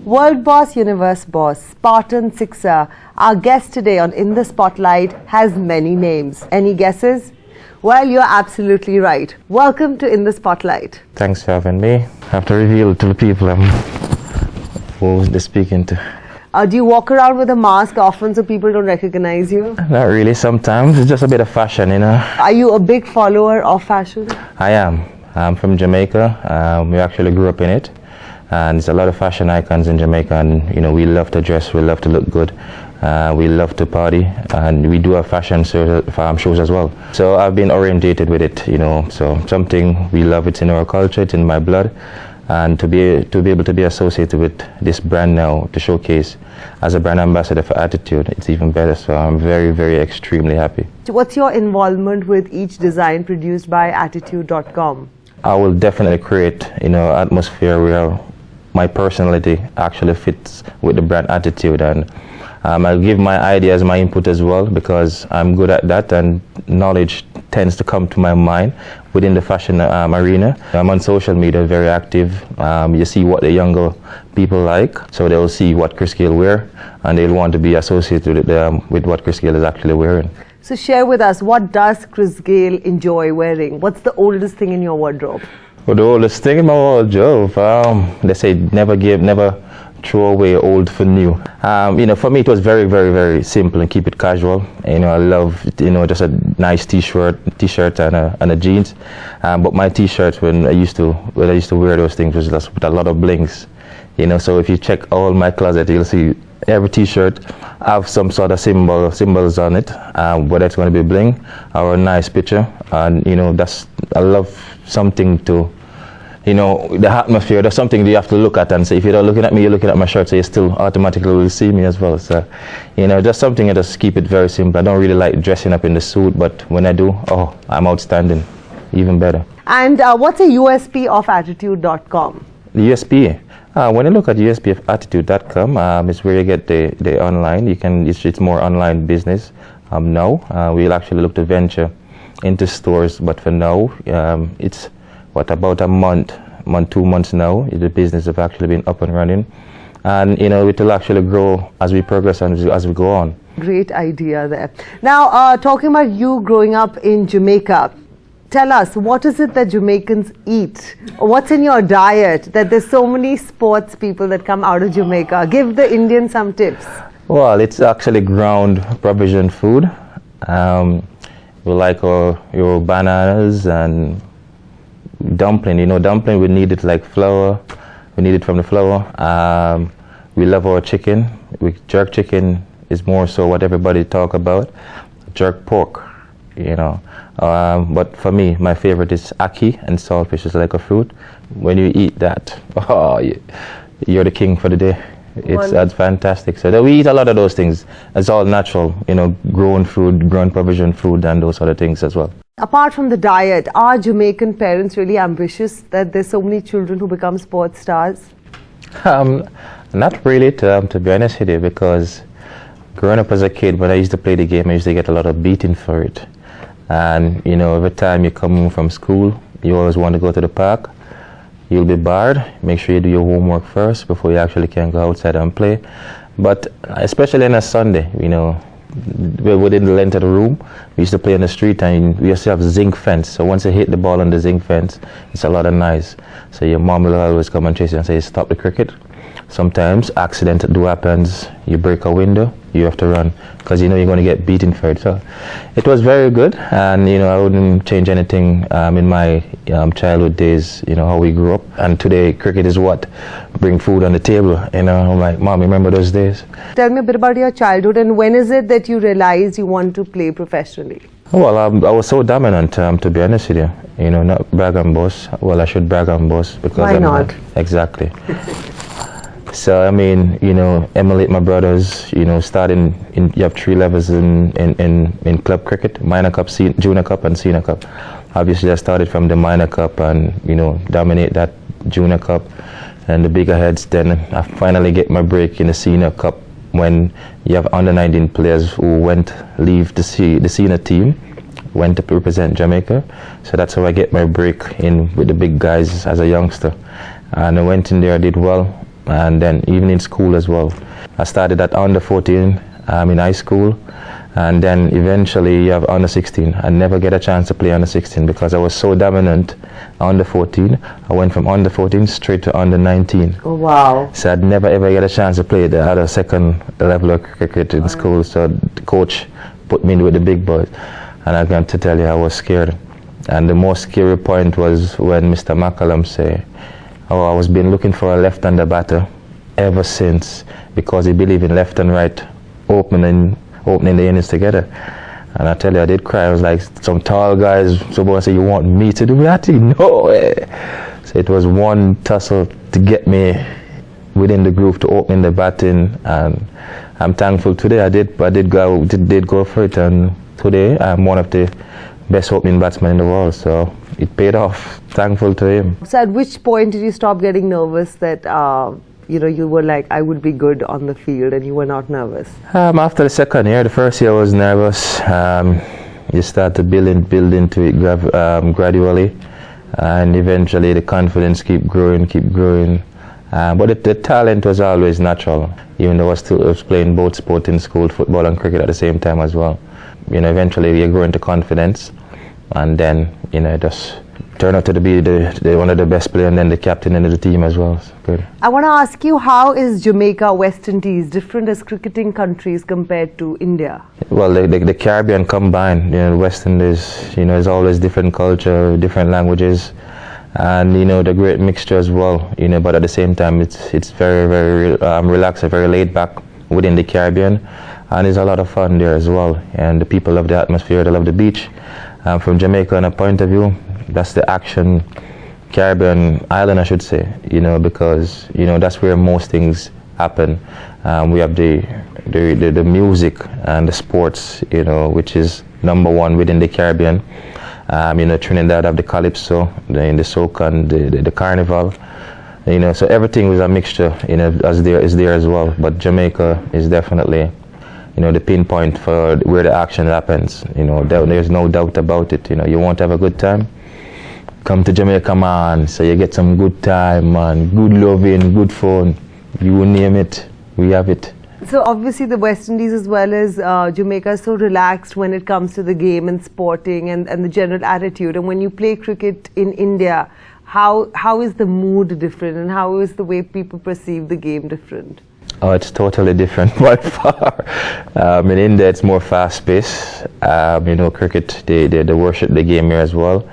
World Boss, Universe Boss, Spartan Sixer. Our guest today on In the Spotlight has many names. Any guesses? Well, you're absolutely right. Welcome to In the Spotlight. Thanks for having me. I have to reveal to the people who they're speaking to. Do you walk around with a mask often so people don't recognize you? Not really, sometimes. It's just a bit of fashion, you know. Are you a big follower of fashion? I am. I'm from Jamaica. We actually grew up in it. And there's a lot of fashion icons in Jamaica, and you know, we love to dress, we love to look good, we love to party, and we do have fashion shows as well. So I've been orientated with it, you know, so something we love. It's in our culture, it's in my blood, and to be able to be associated with this brand now, to showcase as a brand ambassador for Attitude, it's even better. So I'm very, very extremely happy. What's your involvement with each design produced by Attitude.com? I will definitely create, you know, atmosphere where my personality actually fits with the brand Attitude, and I'll give my ideas, my input as well, because I'm good at that, and knowledge tends to come to my mind within the fashion arena. I'm on social media, very active. You see what the younger people like, so they'll see what Chris Gayle wear, and they'll want to be associated with what Chris Gayle is actually wearing. So share with us, what does Chris Gayle enjoy wearing? What's the oldest thing in your wardrobe? Well, the oldest thing in my wardrobe, they say never throw away old for new. You know, for me it was very, very, very simple and keep it casual. You know, I love, you know, just a nice t-shirt and a jeans. But my t-shirts when I used to wear those things was just with a lot of blings. You know, so if you check all my closet, you'll see every t-shirt have some sort of symbols on it, whether it's going to be bling or a nice picture. And you know, I love something to, you know, the atmosphere. There's something you have to look at and say, if you're not looking at me, you're looking at my shirt, so you still automatically will see me as well. So, you know, just something I just keep it very simple. I don't really like dressing up in the suit, but when I do, oh, I'm outstanding, even better. And what's a USP of Attitude.com? The USP? When you look at USP of Attitude.com, it's where you get the online. It's more online business. Now, we'll actually look to venture into stores, but for now, it's about a month, 2 months now. The business have actually been up and running, and you know, it will actually grow as we progress and as we go on. Great idea there. Now, talking about you growing up in Jamaica, tell us, what is it that Jamaicans eat? What's in your diet that there's so many sports people that come out of Jamaica? Give the Indians some tips. Well, it's actually ground provision food. We like your bananas and dumpling. You know, dumpling, we need it like flour. We need it from the flour. We love our chicken. Jerk chicken is more so what everybody talk about. Jerk pork, you know. But for me, my favorite is ackee and saltfish. It's like a fruit. When you eat that, oh, you're the king for the day. That's fantastic. So we eat a lot of those things. It's all natural, you know, grown food, grown provision food, and those other things as well. Apart from the diet, are Jamaican parents really ambitious that there's so many children who become sports stars? Not really, to be honest with you, because growing up as a kid, when I used to play the game, I used to get a lot of beating for it. And you know, every time you come home from school, you always want to go to the park. You'll be barred. Make sure you do your homework first before you actually can go outside and play. But especially on a Sunday, you know, within the length of the room, we used to play on the street, and we used to have zinc fence. So once you hit the ball on the zinc fence, it's a lot of noise. So your mom will always come and chase you and say, stop the cricket. Sometimes accident do happens. You break a window, you have to run, because you know you're going to get beaten for it. So it was very good, and you know, I wouldn't change anything in my childhood days, you know, how we grew up. And today cricket is what bring food on the table. You know, I'm like, Mom, remember those days? Tell me a bit about your childhood, and when is it that you realized you want to play professionally? Well, I was so dominant, to be honest with you. You know, not brag and boast. Well, I should brag and boast because why not? Exactly. So I mean, you know, emulate my brothers. You know, you have 3 levels in club cricket: minor cup, junior cup, and senior cup. Obviously, I started from the minor cup, and you know, dominate that junior cup and the bigger heads. Then I finally get my break in the senior cup, when you have under 19 players who leave the senior team, went to represent Jamaica. So that's how I get my break in with the big guys as a youngster. And I went in there, I did well. and then even in school as well. I started at under 14 in high school, and then eventually you have under 16. I never get a chance to play under 16 because I was so dominant under 14. I went from under 14 straight to under 19. Oh, wow. So I'd never ever get a chance to play the other second level of cricket in school. So the coach put me in with the big boys, and I'm going to tell you I was scared. And the most scary point was when Mr. McCallum said, "Oh, I was been looking for a left-hander batter ever since, because he believed in left and right opening the innings together." And I tell you, I did cry. I was like, some tall guys, someone said, "You want me to do that?" No way. So it was one tussle to get me within the groove to open the batting, and I'm thankful today. I did go for it, and today I'm one of the best opening batsmen in the world, so it paid off. Thankful to him. So at which point did you stop getting nervous that you were like, I would be good on the field, and you were not nervous? After the second year. The first year I was nervous. You start to build into it gradually, and eventually the confidence keep growing. But the talent was always natural, even though I was playing both sport in school, football and cricket at the same time as well. Eventually you grow into confidence, and then just turn out to be the one of the best players, and then the captain of the team as well. So good. I want to ask you, how is Jamaica, West Indies different as cricketing countries compared to India? Well, the Caribbean combined, West Indies, there's always different culture, different languages, and the great mixture as well. But at the same time, it's very, very relaxed and very laid back within the Caribbean, and there's a lot of fun there as well. And the people love the atmosphere, they love the beach. From Jamaica, on a point of view, that's the action Caribbean island, I should say, because that's where most things happen. We have the music and the sports, which is number one within the Caribbean. Trinidad have the calypso, the soca, and the carnival. So everything was a mixture, is there as well. But Jamaica is definitely, the pinpoint for where the action happens. There's no doubt about it. You want to have a good time, come to Jamaica, man. So you get some good time, man. Good loving, good fun. You name it, we have it. So obviously the West Indies as well as Jamaica is so relaxed when it comes to the game and sporting and the general attitude. And when you play cricket in India, how is the mood different, and how is the way people perceive the game different? Oh, it's totally different by far. In India, it's more fast-paced. Cricket, they worship the game here as well.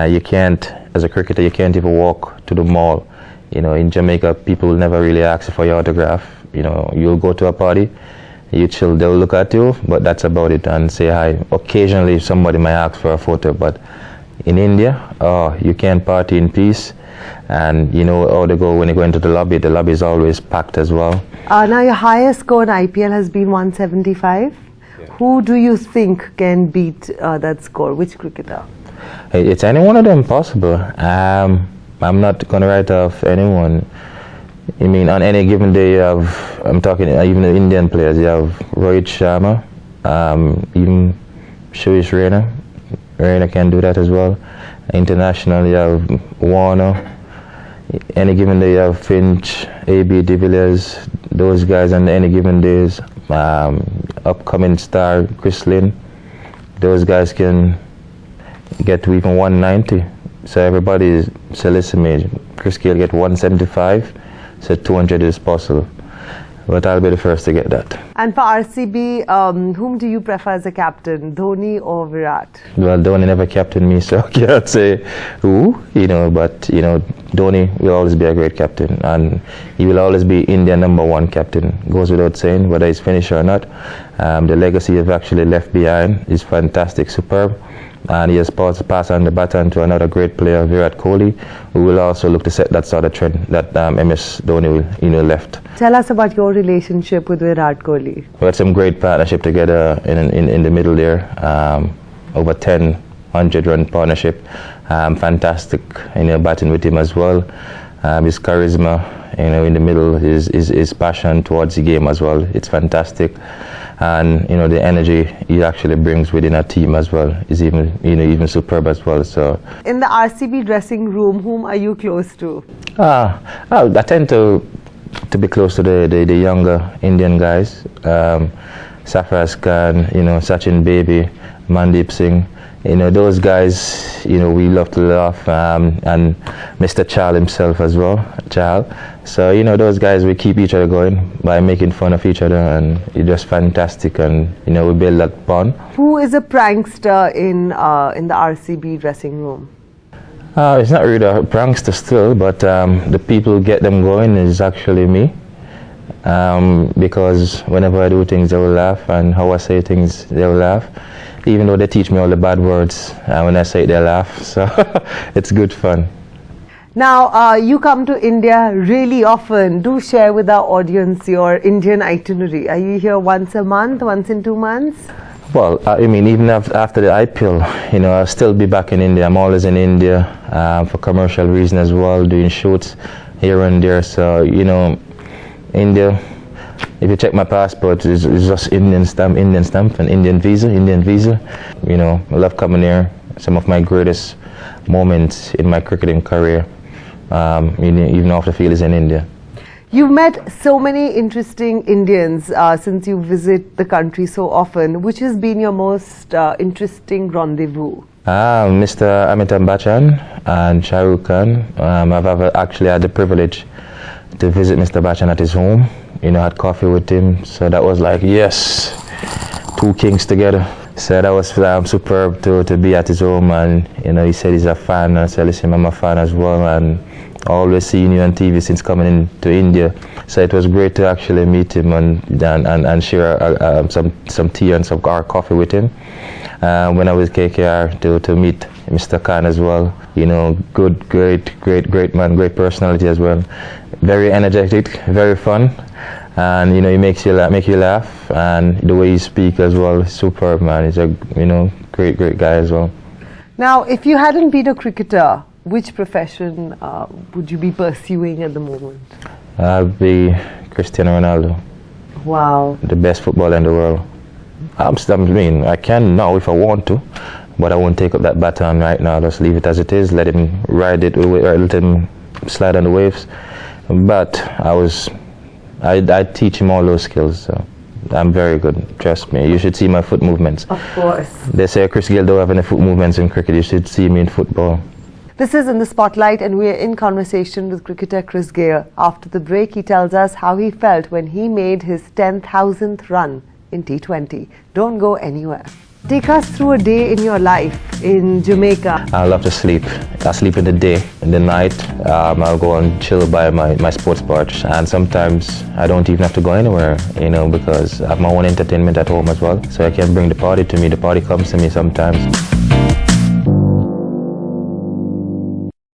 You can't, as a cricketer, you can't even walk to the mall. In Jamaica, people will never really ask you for your autograph. You'll go to a party, you chill, they'll look at you, but that's about it, and say hi. Occasionally, somebody might ask for a photo, but in India, you can't party in peace. And how they go when you go into the lobby is always packed as well. Now your highest score in IPL has been 175. Yeah. Who do you think can beat that score? Which cricketer? It's any one of them possible. I'm not going to write off anyone. On any given day you have, I'm talking even the Indian players, you have Rohit Sharma, even Suresh Raina can do that as well. International, you have Warner. Any given day you have Finch, AB de Villiers, those guys on any given days. Upcoming star Chris Lynn, those guys can get to even 190. So everybody said, listen me, Chris Gayle get 175, so 200 is possible. But I'll be the first to get that. And for RCB, whom do you prefer as a captain, Dhoni or Virat? Well, Dhoni never captained me, so I can't say who, but, Dhoni will always be a great captain, and he will always be India #1 captain. Goes without saying, whether he's finished or not. The legacy he's actually left behind is fantastic, superb. And he has passed on the baton to another great player, Virat Kohli, who will also look to set that sort of trend that MS Dhoni will, left. Tell us about your relationship with Virat Kohli. We had some great partnership together in the middle there, over 100-run partnership. Fantastic, batting with him as well. His charisma, in the middle, his passion towards the game as well. It's fantastic. And the energy he actually brings within a team as well is even superb as well. So in the RCB dressing room, whom are you close to? I tend to to be close to the younger Indian guys. Safraz Khan, Sachin Baby, Mandeep Singh. Those guys, we love to laugh, and Mr. Chal himself as well, Chal. So, those guys, we keep each other going by making fun of each other, and it's just fantastic, and, we build that bond. Who is a prankster in the RCB dressing room? It's not really a prankster still, but the people who get them going is actually me. Because whenever I do things, they will laugh, and how I say things, they will laugh. Even though they teach me all the bad words, when I say it, they laugh. So it's good fun. Now, you come to India really often. Do share with our audience your Indian itinerary. Are you here once a month, once in 2 months? Well, even after the IPL, I'll still be back in India. I'm always in India for commercial reasons as well, doing shoots here and there. So, India, if you check my passport, it's just Indian stamp, and Indian visa. I love coming here. Some of my greatest moments in my cricketing career, even off the field, is in India. You've met so many interesting Indians since you visit the country so often. Which has been your most interesting rendezvous? Mr. Amitabh Bachchan and Shah Rukh Khan. I've actually had the privilege to visit Mr. Bachchan at his home. Had coffee with him. So that was like, yes, two kings together. So that was superb to be at his home, and he said he's a fan, and I said, listen, I'm a fan as well, and always seeing you on TV since coming into India. So it was great to actually meet him and share some tea and some coffee with him. When I was KKR, to meet Mr. Khan as well. Good, great man, great personality as well. Very energetic, very fun, and he make you laugh, and the way he speaks as well, superb man. He's a great guy as well. Now, if you hadn't been a cricketer, which profession would you be pursuing at the moment? I'd be Cristiano Ronaldo. Wow. The best footballer in the world. I can now if I want to, but I won't take up that baton right now. Just leave it as it is. Let him ride it, or let him slide on the waves. But I teach him all those skills. So I'm very good. Trust me. You should see my foot movements. Of course. They say Chris Gayle don't have any foot movements in cricket. You should see me in football. This is In the Spotlight, and we're in conversation with cricketer Chris Gayle. After the break, he tells us how he felt when he made his 10,000th run in T20. Don't go anywhere. Take us through a day in your life in Jamaica. I love to sleep. I sleep in the day. In the night, I'll go and chill by my sports bar. And sometimes I don't even have to go anywhere, because I have my own entertainment at home as well. So I can bring the party to me. The party comes to me sometimes.